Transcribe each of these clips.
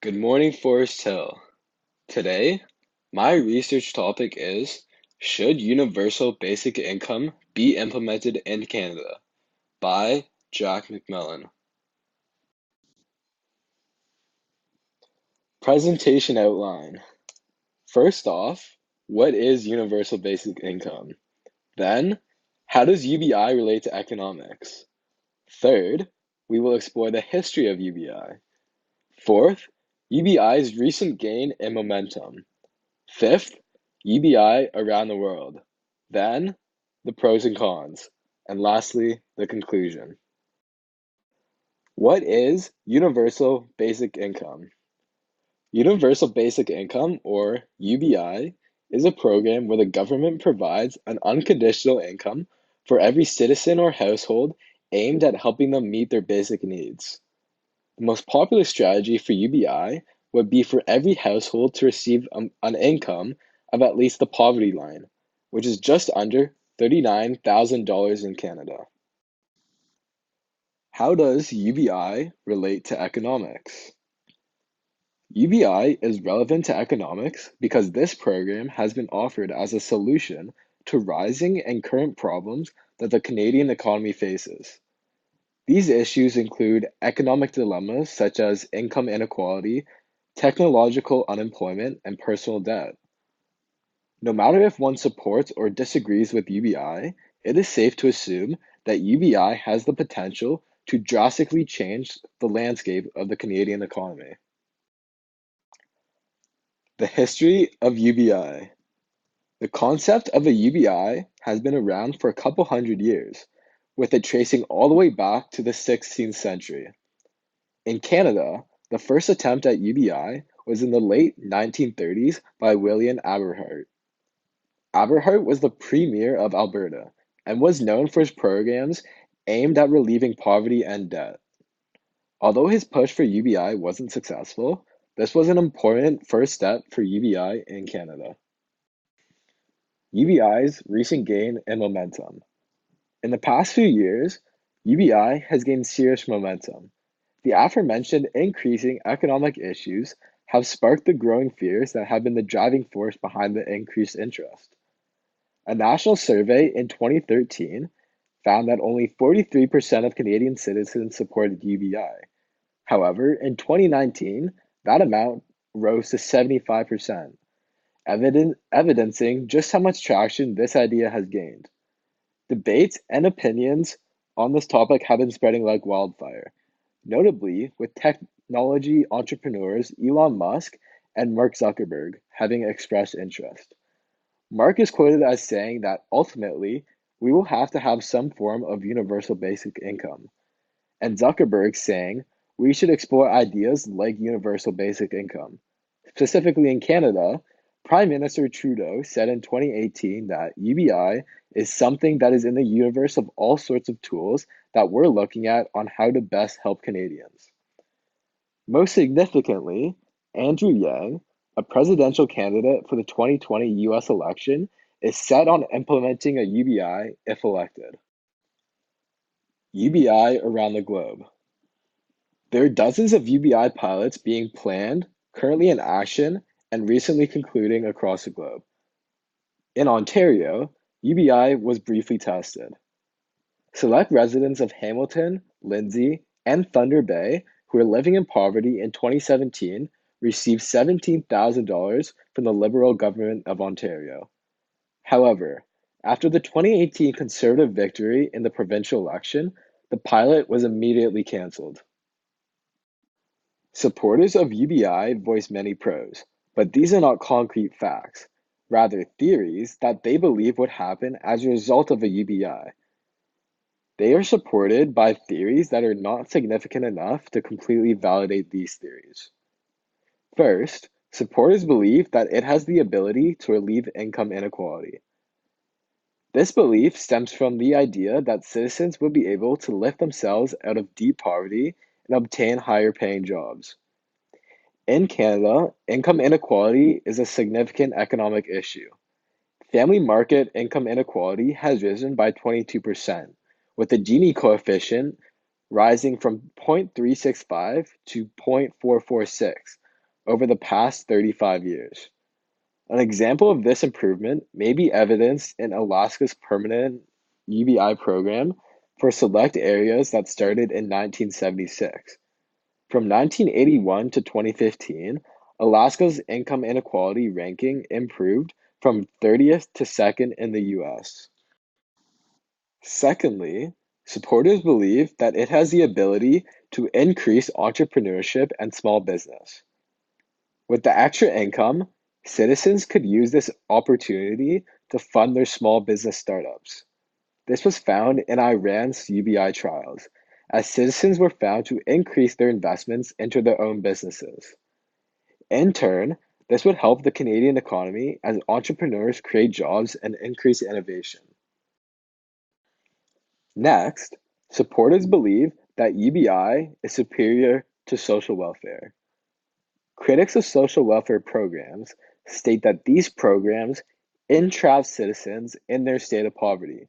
Good morning, Forest Hill. Today, my research topic is Should Universal Basic Income be implemented in Canada? By Jack McMillan. Presentation outline. First off, what is Universal Basic Income? Then, how does UBI relate to economics? Third, we will explore the history of UBI. Fourth, UBI's recent gain in momentum. Fifth, UBI around the world. Then, the pros and cons. And lastly, the conclusion. What is Universal Basic Income? Universal Basic Income, or UBI, is a program where the government provides an unconditional income for every citizen or household aimed at helping them meet their basic needs. The most popular strategy for UBI would be for every household to receive an income of at least the poverty line, which is just under $39,000 in Canada. How does UBI relate to economics? UBI is relevant to economics because this program has been offered as a solution to rising and current problems that the Canadian economy faces. These issues include economic dilemmas such as income inequality, technological unemployment, and personal debt. No matter if one supports or disagrees with UBI, it is safe to assume that UBI has the potential to drastically change the landscape of the Canadian economy. The history of UBI. The concept of a UBI has been around for a couple hundred years, with it tracing all the way back to the 16th century. In Canada, the first attempt at UBI was in the late 1930s by William Aberhart. Aberhart was the Premier of Alberta and was known for his programs aimed at relieving poverty and debt. Although his push for UBI wasn't successful, this was an important first step for UBI in Canada. UBI's recent gain in momentum. In the past few years, UBI has gained serious momentum. The aforementioned increasing economic issues have sparked the growing fears that have been the driving force behind the increased interest. A national survey in 2013 found that only 43% of Canadian citizens supported UBI. However, in 2019, that amount rose to 75%, evidencing just how much traction this idea has gained. Debates and opinions on this topic have been spreading like wildfire, notably with technology entrepreneurs Elon Musk and Mark Zuckerberg having expressed interest. Mark is quoted as saying that ultimately, we will have to have some form of universal basic income, and Zuckerberg saying we should explore ideas like universal basic income. Specifically in Canada, Prime Minister Trudeau said in 2018 that UBI is something that is in the universe of all sorts of tools that we're looking at on how to best help Canadians. Most significantly, Andrew Yang, a presidential candidate for the 2020 US election, is set on implementing a UBI if elected. UBI around the globe. There are dozens of UBI pilots being planned, currently in action, and recently concluding across the globe. In Ontario, UBI was briefly tested. Select residents of Hamilton, Lindsay, and Thunder Bay who were living in poverty in 2017 received $17,000 from the Liberal government of Ontario. However, after the 2018 Conservative victory in the provincial election, the pilot was immediately cancelled. Supporters of UBI voice many pros, but these are not concrete facts, rather theories that they believe would happen as a result of a UBI. They are supported by theories that are not significant enough to completely validate these theories. First, supporters believe that it has the ability to relieve income inequality. This belief stems from the idea that citizens would be able to lift themselves out of deep poverty and obtain higher paying jobs. In Canada, income inequality is a significant economic issue. Family market income inequality has risen by 22%, with the Gini coefficient rising from 0.365 to 0.446, over the past 35 years. An example of this improvement may be evidenced in Alaska's permanent UBI program for select areas that started in 1976. From 1981 to 2015, Alaska's income inequality ranking improved from 30th to 2nd in the US. Secondly, supporters believe that it has the ability to increase entrepreneurship and small business. With the extra income, citizens could use this opportunity to fund their small business startups. This was found in Iran's UBI trials, as citizens were found to increase their investments into their own businesses. In turn, this would help the Canadian economy as entrepreneurs create jobs and increase innovation. Next, supporters believe that UBI is superior to social welfare. Critics of social welfare programs state that these programs entrap citizens in their state of poverty.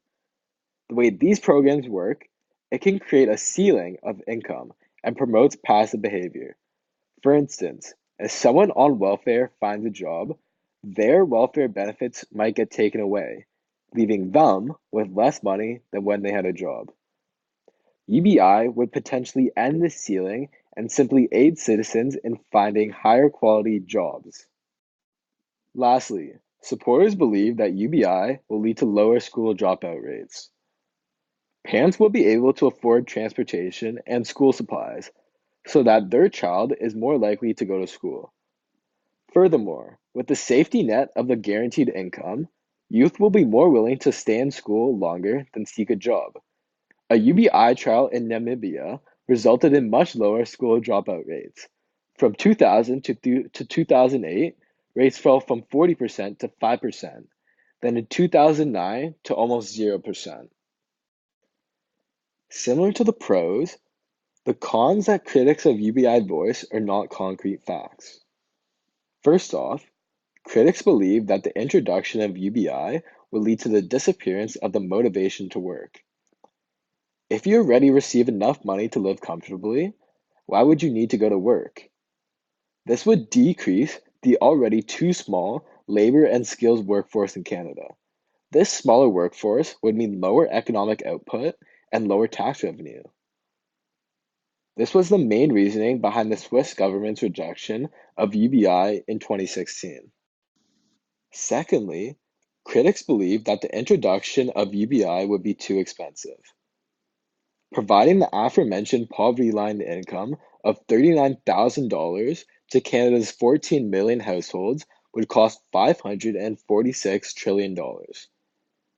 The way these programs work, it can create a ceiling of income and promotes passive behavior. For instance, if someone on welfare finds a job, their welfare benefits might get taken away, leaving them with less money than when they had a job. UBI would potentially end this ceiling and simply aid citizens in finding higher quality jobs. Lastly, supporters believe that UBI will lead to lower school dropout rates. Parents will be able to afford transportation and school supplies so that their child is more likely to go to school. Furthermore, with the safety net of the guaranteed income, youth will be more willing to stay in school longer than seek a job. A UBI trial in Namibia resulted in much lower school dropout rates. From 2000 to 2008, rates fell from 40% to 5%, then in 2009 to almost 0%. Similar to the pros, the cons that critics of UBI voice are not concrete facts. First off, critics believe that the introduction of UBI will lead to the disappearance of the motivation to work. If you already receive enough money to live comfortably, why would you need to go to work? This would decrease the already too small labor and skills workforce in Canada. This smaller workforce would mean lower economic output and lower tax revenue. This was the main reasoning behind the Swiss government's rejection of UBI in 2016. Secondly, critics believe that the introduction of UBI would be too expensive. Providing the aforementioned poverty line income of $39,000 to Canada's 14 million households would cost $546 trillion.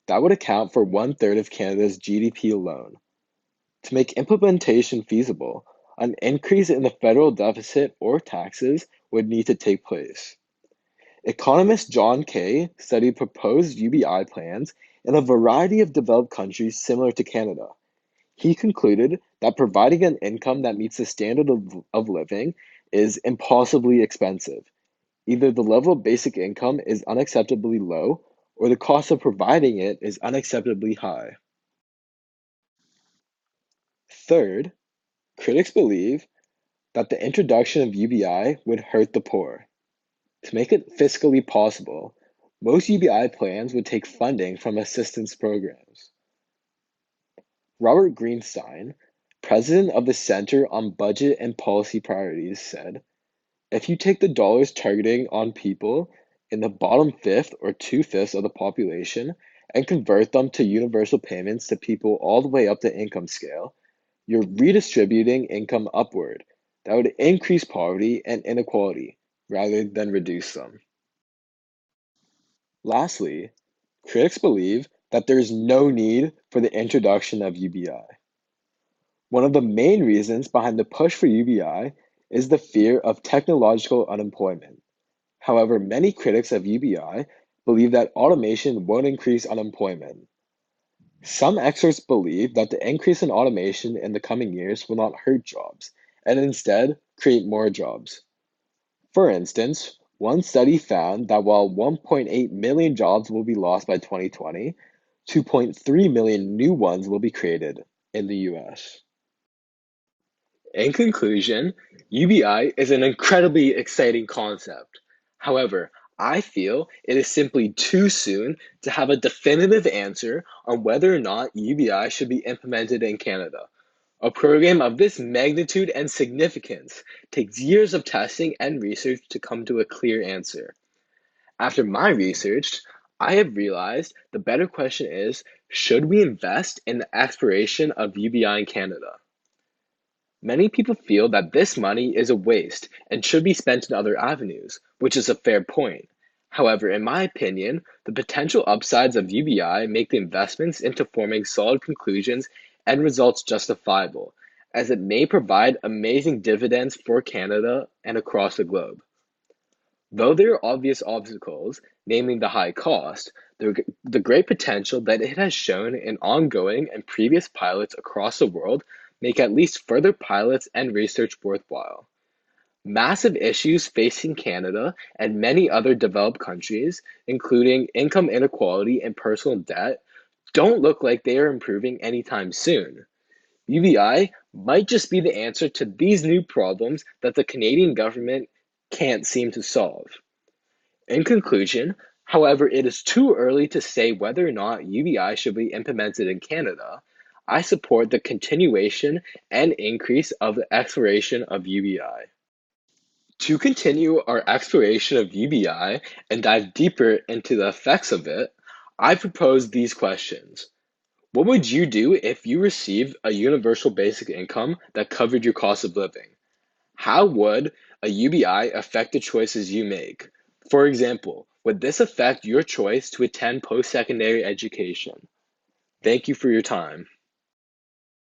That would account for one-third of Canada's GDP alone. To make implementation feasible, an increase in the federal deficit or taxes would need to take place. Economist John Kay studied proposed UBI plans in a variety of developed countries similar to Canada. He concluded that providing an income that meets the standard of living is impossibly expensive. Either the level of basic income is unacceptably low, or the cost of providing it is unacceptably high. Third, critics believe that the introduction of UBI would hurt the poor. To make it fiscally possible, most UBI plans would take funding from assistance programs. Robert Greenstein, president of the Center on Budget and Policy Priorities, said, if you take the dollars targeting on people in the bottom fifth or two-fifths of the population and convert them to universal payments to people all the way up the income scale, you're redistributing income upward. That would increase poverty and inequality rather than reduce them. Lastly, critics believe that there is no need for the introduction of UBI. One of the main reasons behind the push for UBI is the fear of technological unemployment. However, many critics of UBI believe that automation won't increase unemployment. Some experts believe that the increase in automation in the coming years will not hurt jobs, and instead create more jobs. For instance, one study found that while 1.8 million jobs will be lost by 2020, 2.3 million new ones will be created in the US. In conclusion, UBI is an incredibly exciting concept. However, I feel it is simply too soon to have a definitive answer on whether or not UBI should be implemented in Canada. A program of this magnitude and significance takes years of testing and research to come to a clear answer. After my research, I have realized the better question is, should we invest in the exploration of UBI in Canada? Many people feel that this money is a waste and should be spent in other avenues, which is a fair point. However, in my opinion, the potential upsides of UBI make the investments into forming solid conclusions and results justifiable, as it may provide amazing dividends for Canada and across the globe. Though there are obvious obstacles, namely the high cost, the great potential that it has shown in ongoing and previous pilots across the world make at least further pilots and research worthwhile. Massive issues facing Canada and many other developed countries, including income inequality and personal debt, don't look like they are improving anytime soon. UBI might just be the answer to these new problems that the Canadian government can't seem to solve. In conclusion, however, it is too early to say whether or not UBI should be implemented in Canada. I support the continuation and increase of the exploration of UBI. To continue our exploration of UBI and dive deeper into the effects of it, I propose these questions. What would you do if you received a universal basic income that covered your cost of living? How would a UBI affect the choices you make? For example, would this affect your choice to attend post secondary education? Thank you for your time.